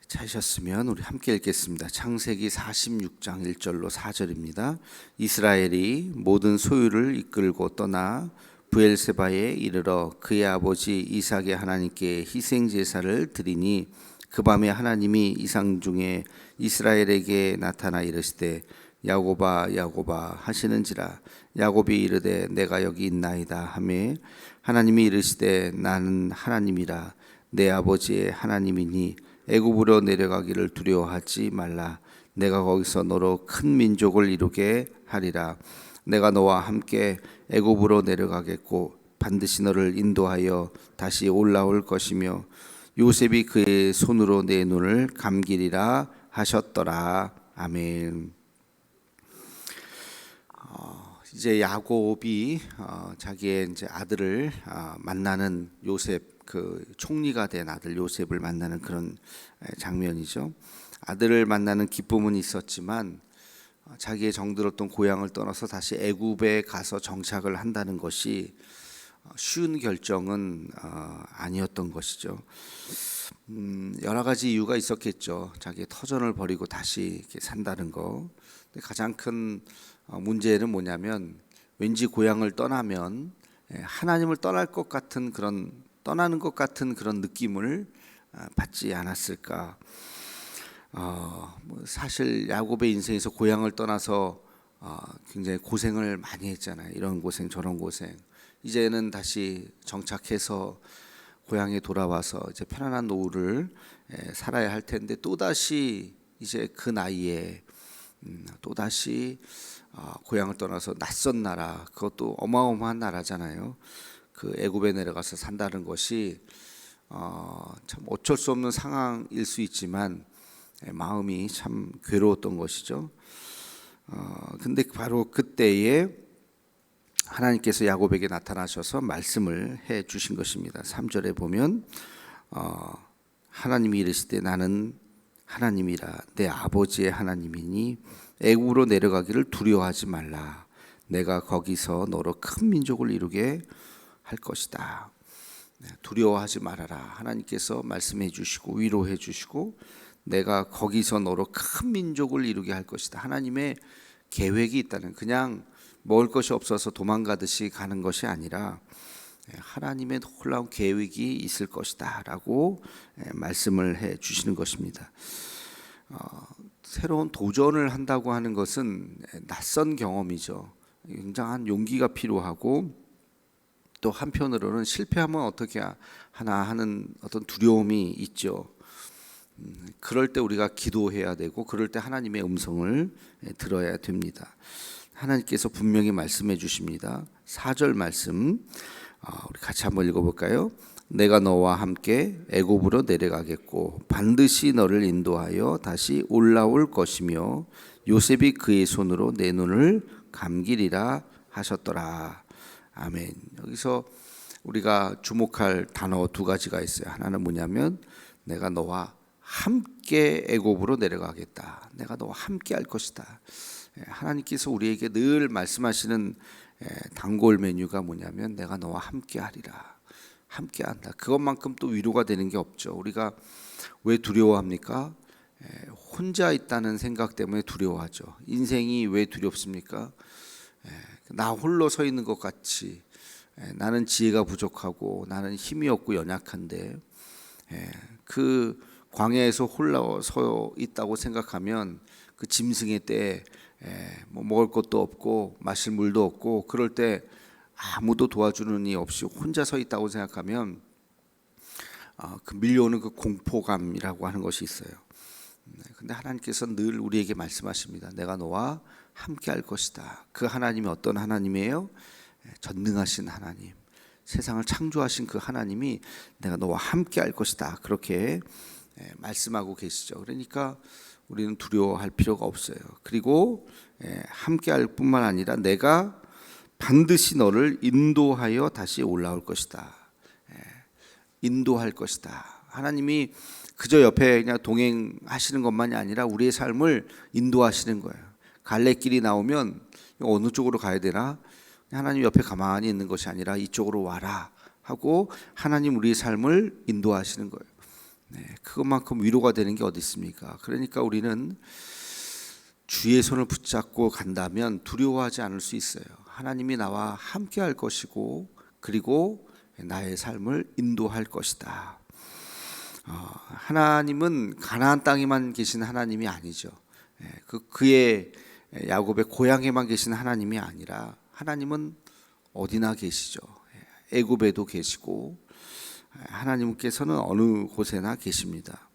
찾으셨으면 우리 함께 읽겠습니다. 창세기 46장 1절로 4절입니다. 이스라엘이 모든 소유를 이끌고 떠나 브엘세바에 이르러 그의 아버지 이삭의 하나님께 희생 제사를 드리니 그 밤에 하나님이 이상 중에 이스라엘에게 나타나 이르시되 야곱아 야곱아 하시는지라. 야곱이 이르되 내가 여기 있나이다 하매 하나님이 이르시되 나는 하나님이라 내 아버지의 하나님이니 애굽으로 내려가기를 두려워하지 말라. 내가 거기서 너로 큰 민족을 이루게 하리라. 내가 너와 함께 애굽으로 내려가겠고 반드시 너를 인도하여 다시 올라올 것이며 요셉이 그의 손으로 내 눈을 감기리라 하셨더라. 아멘. 이제 야곱이 자기의 이제 아들을 만나는 요셉, 그 총리가 된 아들 요셉을 만나는 그런 장면이죠. 아들을 만나는 기쁨은 있었지만 자기의 정들었던 고향을 떠나서 다시 애굽에 가서 정착을 한다는 것이 쉬운 결정은 아니었던 것이죠. 여러 가지 이유가 있었겠죠. 자기의 터전을 버리고 다시 이렇게 산다는 거. 근데 가장 큰 문제는 뭐냐면 왠지 고향을 떠나면 하나님을 떠날 것 같은 그런 떠나는 것 같은 그런 느낌을 받지 않았을까. 사실 야곱의 인생에서 고향을 떠나서 굉장히 고생을 많이 했잖아요. 이런 고생 저런 고생. 이제는 다시 정착해서 고향에 돌아와서 이제 편안한 노후를 살아야 할 텐데 또다시 이제 그 나이에 또다시 고향을 떠나서 낯선 나라, 그것도 어마어마한 나라잖아요. 그 애굽에 내려가서 산다는 것이 참 어쩔 수 없는 상황일 수 있지만 마음이 참 괴로웠던 것이죠. 근데 바로 그때에 하나님께서 야곱에게 나타나셔서 말씀을 해 주신 것입니다. 3절에 보면 하나님이 이르시되 나는 하나님이라 내 아버지의 하나님이니 애굽으로 내려가기를 두려워하지 말라. 내가 거기서 너로 큰 민족을 이루게 할 것이다. 두려워하지 말아라. 하나님께서 말씀해 주시고 위로해 주시고 내가 거기서 너로 큰 민족을 이루게 할 것이다. 하나님의 계획이 있다는, 그냥 먹을 것이 없어서 도망가듯이 가는 것이 아니라 하나님의 놀라운 계획이 있을 것이다 라고 말씀을 해 주시는 것입니다. 새로운 도전을 한다고 하는 것은 낯선 경험이죠. 굉장한 용기가 필요하고 또 한편으로는 실패하면 어떻게 하나 하는 어떤 두려움이 있죠. 그럴 때 우리가 기도해야 되고 그럴 때 하나님의 음성을 들어야 됩니다. 하나님께서 분명히 말씀해 주십니다. 4절 말씀 우리 같이 한번 읽어볼까요? 내가 너와 함께 애굽으로 내려가겠고 반드시 너를 인도하여 다시 올라올 것이며 요셉이 그의 손으로 내 눈을 감기리라 하셨더라. 아멘. 여기서 우리가 주목할 단어 두 가지가 있어요. 하나는 뭐냐면 내가 너와 함께 애굽으로 내려가겠다. 내가 너와 함께 할 것이다. 하나님께서 우리에게 늘 말씀하시는 단골 메뉴가 뭐냐면 내가 너와 함께 하리라. 함께 한다. 그것만큼 또 위로가 되는 게 없죠. 우리가 왜 두려워합니까? 혼자 있다는 생각 때문에 두려워하죠. 인생이 왜 두렵습니까? 나 홀로 서 있는 것 같이, 나는 지혜가 부족하고 나는 힘이 없고 연약한데 그 광야에서 홀로 서 있다고 생각하면 그 짐승의 때에 뭐 먹을 것도 없고 마실 물도 없고 그럴 때 아무도 도와주는 이 없이 혼자 서 있다고 생각하면 그 밀려오는 그 공포감이라고 하는 것이 있어요. 근데 하나님께서 늘 우리에게 말씀하십니다. 내가 너와 함께 할 것이다. 그 하나님이 어떤 하나님이에요? 전능하신 하나님, 세상을 창조하신 그 하나님이 내가 너와 함께 할 것이다. 그렇게 말씀하고 계시죠. 그러니까 우리는 두려워할 필요가 없어요. 그리고 함께 할 뿐만 아니라 내가 반드시 너를 인도하여 다시 올라올 것이다. 인도할 것이다. 하나님이 그저 옆에 그냥 동행하시는 것만이 아니라 우리의 삶을 인도하시는 거예요. 갈래길이 나오면 어느 쪽으로 가야 되나? 하나님 옆에 가만히 있는 것이 아니라 이쪽으로 와라 하고 하나님 우리의 삶을 인도하시는 거예요. 그것만큼 위로가 되는 게 어디 있습니까? 그러니까 우리는 주의 손을 붙잡고 간다면 두려워하지 않을 수 있어요. 하나님이 나와 함께 할 것이고 그리고 나의 삶을 인도할 것이다. 하나님은 가나안 땅에만 계신 하나님이 아니죠. 그의 야곱의 고향에만 계신 하나님이 아니라 하나님은 어디나 계시죠. 애굽에도 계시고 하나님께서는 어느 곳에나 계십니다.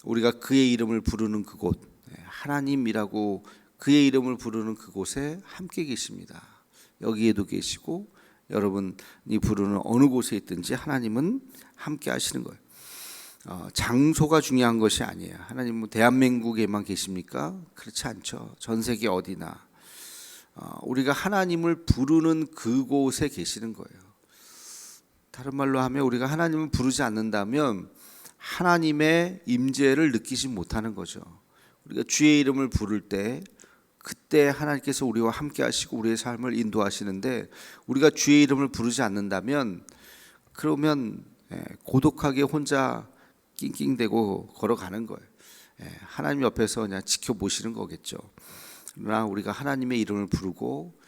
우리가 그의 이름을 부르는 그곳, 하나님이라고 그의 이름을 부르는 그곳에 함께 계십니다. 여기에도 계시고 여러분이 부르는 어느 곳에 있든지 하나님은 함께 하시는 거예요. 장소가 중요한 것이 아니에요. 하나님은 대한민국에만 계십니까? 그렇지 않죠. 전 세계 어디나 우리가 하나님을 부르는 그곳에 계시는 거예요. 다른 말로 하면 우리가 하나님을 부르지 않는다면 하나님의 임재를 느끼지 못하는 거죠. 우리가 주의 이름을 부를 때 그때 하나님께서 우리와 함께 하시고 우리의 삶을 인도하시는데 우리가 주의 이름을 부르지 않는다면 그러면 고독하게 혼자 낑낑대고 걸어가는 거예요. 하나님 옆에서 그냥 지켜보시는 거겠죠. 그러나 우리가 하나님의 이름을 부르고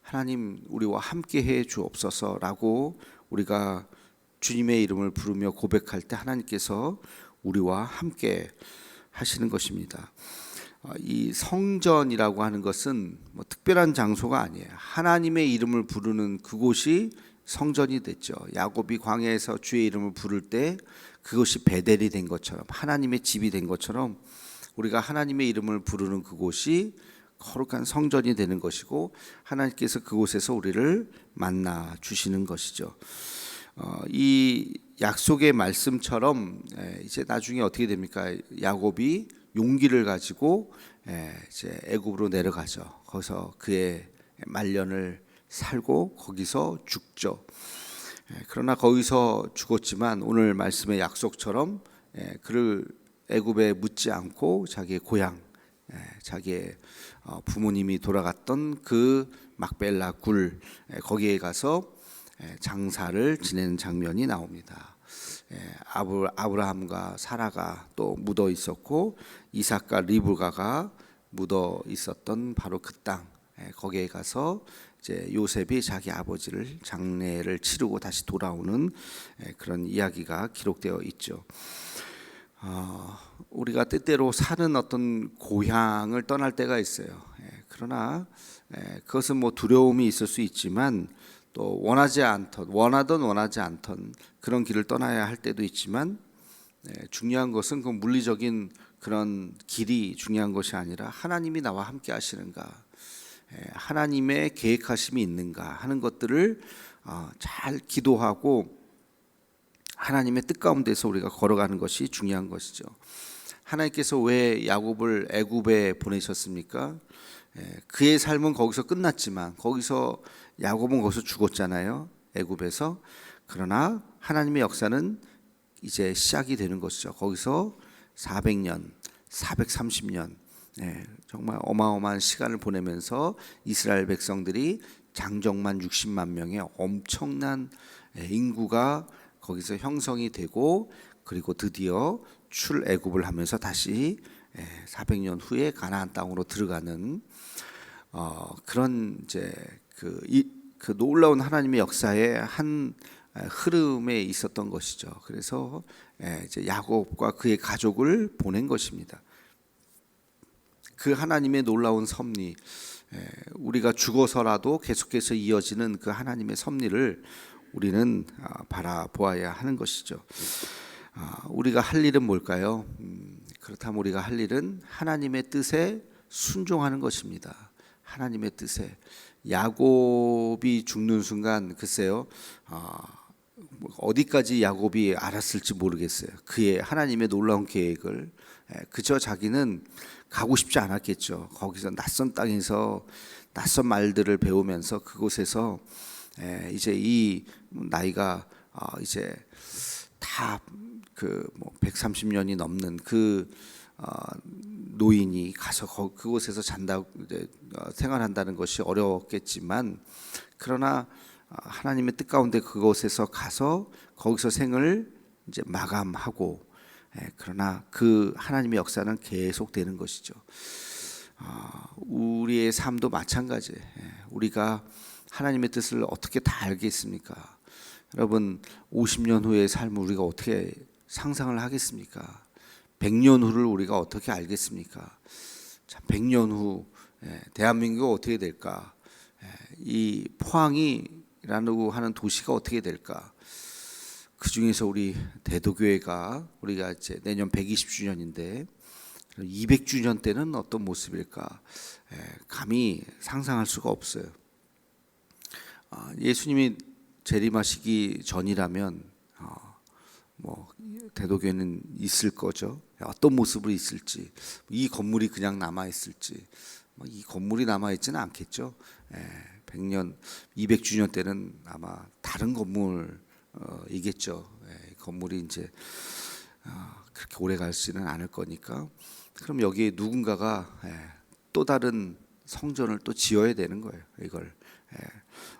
하나님 우리와 함께 해 주옵소서라고 우리가 주님의 이름을 부르며 고백할 때 하나님께서 우리와 함께 하시는 것입니다. 이 성전이라고 하는 것은 뭐 특별한 장소가 아니에요. 하나님의 이름을 부르는 그곳이 성전이 됐죠. 야곱이 광야에서 주의 이름을 부를 때 그것이 베델이 된 것처럼 하나님의 집이 된 것처럼 우리가 하나님의 이름을 부르는 그곳이 거룩한 성전이 되는 것이고 하나님께서 그곳에서 우리를 만나 주시는 것이죠. 이 약속의 말씀처럼 이제 나중에 어떻게 됩니까? 야곱이 용기를 가지고 이제 애굽으로 내려가죠. 거기서 그의 말년을 살고 거기서 죽죠. 그러나 거기서 죽었지만 오늘 말씀의 약속처럼 그를 애굽에 묻지 않고 자기의 고향, 자기의 부모님이 돌아갔던 그 막벨라 굴 거기에 가서 장사를 지내는 장면이 나옵니다. 아브라함과 사라가 또 묻어 있었고 이삭과 리브가가 묻어 있었던 바로 그 땅 거기에 가서 이제 요셉이 자기 아버지를 장례를 치르고 다시 돌아오는 그런 이야기가 기록되어 있죠. 우리가 때때로 사는 어떤 고향을 떠날 때가 있어요. 그러나 그것은 뭐 두려움이 있을 수 있지만 또 원하든 원하지 않던 그런 길을 떠나야 할 때도 있지만 중요한 것은 그 물리적인 그런 길이 중요한 것이 아니라 하나님이 나와 함께 하시는가, 하나님의 계획하심이 있는가 하는 것들을 잘 기도하고 하나님의 뜻 가운데서 우리가 걸어가는 것이 중요한 것이죠. 하나님께서 왜 야곱을 애굽에 보내셨습니까? 그의 삶은 거기서 끝났지만 거기서 야곱은 거기서 죽었잖아요. 애굽에서. 그러나 하나님의 역사는 이제 시작이 되는 것이죠. 거기서 400년, 430년 정말 어마어마한 시간을 보내면서 이스라엘 백성들이 장정만 60만 명의 엄청난 인구가 거기서 형성이 되고 그리고 드디어 출애굽을 하면서 다시 400년 후에 가나안 땅으로 들어가는 그런 이제 그 놀라운 하나님의 역사의 한 흐름에 있었던 것이죠. 그래서 이제 야곱과 그의 가족을 보낸 것입니다. 그 하나님의 놀라운 섭리, 우리가 죽어서라도 계속해서 이어지는 그 하나님의 섭리를 우리는 바라보아야 하는 것이죠. 우리가 할 일은 뭘까요? 그렇다면 우리가 할 일은 하나님의 뜻에 순종하는 것입니다. 하나님의 뜻에. 야곱이 죽는 순간 글쎄요, 어디까지 야곱이 알았을지 모르겠어요. 그의 하나님의 놀라운 계획을. 그저 자기는 가고 싶지 않았겠죠. 거기서 낯선 땅에서 낯선 말들을 배우면서 그곳에서 이제 이 나이가 이제 다 그 뭐 130년이 넘는 그 노인이 가서 그곳에서 생활한다는 것이 어려웠겠지만 그러나 하나님의 뜻 가운데 그곳에서 가서 거기서 생을 이제 마감하고 그러나 그 하나님의 역사는 계속되는 것이죠. 우리의 삶도 마찬가지예요. 우리가 하나님의 뜻을 어떻게 다 알겠습니까? 여러분, 50년 후의 삶을 우리가 어떻게 상상을 하겠습니까? 100년 후를 우리가 어떻게 알겠습니까? 자, 100년 후 대한민국이 어떻게 될까? 이 포항이라고 하는 도시가 어떻게 될까? 그 중에서 우리 대도교회가 우리가 이제 내년 120주년인데 200주년 때는 어떤 모습일까? 감히 상상할 수가 없어요. 예수님이 재림하시기 전이라면 뭐 대도교회는 있을 거죠. 어떤 모습으로 있을지, 이 건물이 그냥 남아 있을지, 이 건물이 남아 있지는 않겠죠. 100년, 200주년 때는 아마 다른 건물이겠죠. 건물이 이제 그렇게 오래 갈지는 않을 거니까. 그럼 여기에 누군가가 또 다른 성전을 또 지어야 되는 거예요. 이걸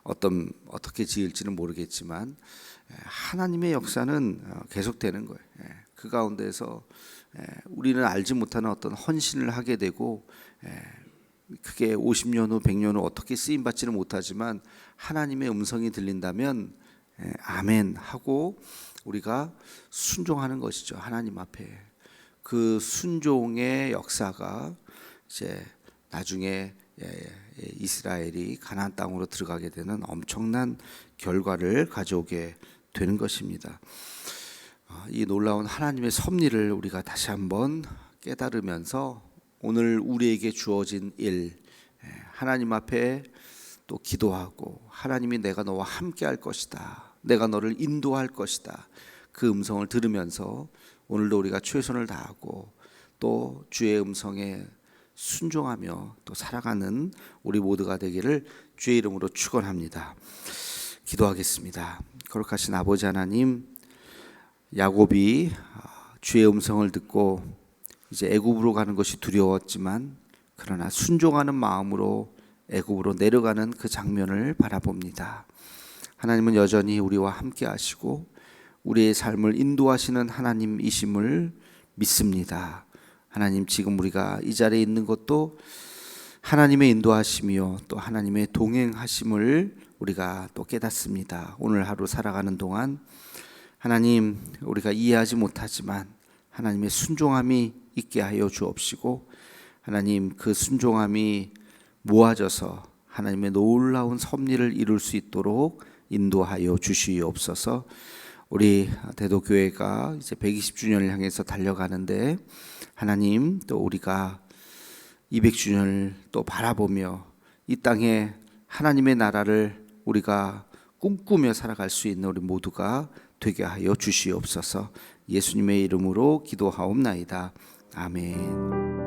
어떻게 지을지는 모르겠지만 하나님의 역사는 계속되는 거예요. 그 가운데서 우리는 알지 못하는 어떤 헌신을 하게 되고 그게 50년 후 100년 후 어떻게 쓰임받지는 못하지만 하나님의 음성이 들린다면 아멘 하고 우리가 순종하는 것이죠. 하나님 앞에. 그 순종의 역사가 이제 나중에 이스라엘이 가나안 땅으로 들어가게 되는 엄청난 결과를 가져오게 되는 것입니다. 이 놀라운 하나님의 섭리를 우리가 다시 한번 깨달으면서 오늘 우리에게 주어진 일, 하나님 앞에 또 기도하고 하나님이 내가 너와 함께 할 것이다, 내가 너를 인도할 것이다, 그 음성을 들으면서 오늘도 우리가 최선을 다하고 또 주의 음성에 순종하며 또 살아가는 우리 모두가 되기를 주의 이름으로 축원합니다. 기도하겠습니다. 거룩하신 아버지 하나님, 야곱이 주의 음성을 듣고 이제 애굽으로 가는 것이 두려웠지만 그러나 순종하는 마음으로 애굽으로 내려가는 그 장면을 바라봅니다. 하나님은 여전히 우리와 함께 하시고 우리의 삶을 인도하시는 하나님이심을 믿습니다. 하나님, 지금 우리가 이 자리에 있는 것도 하나님의 인도하심이요 또 하나님의 동행하심을 우리가 또 깨닫습니다. 오늘 하루 살아가는 동안 하나님, 우리가 이해하지 못하지만 하나님의 순종함이 있게 하여 주옵시고 하나님, 그 순종함이 모아져서 하나님의 놀라운 섭리를 이룰 수 있도록 인도하여 주시옵소서. 우리 대도교회가 이제 120주년을 향해서 달려가는데 하나님, 또 우리가 200주년을 또 바라보며 이 땅에 하나님의 나라를 우리가 꿈꾸며 살아갈 수 있는 우리 모두가 되게 하여 주시옵소서. 예수님의 이름으로 기도하옵나이다. 아멘.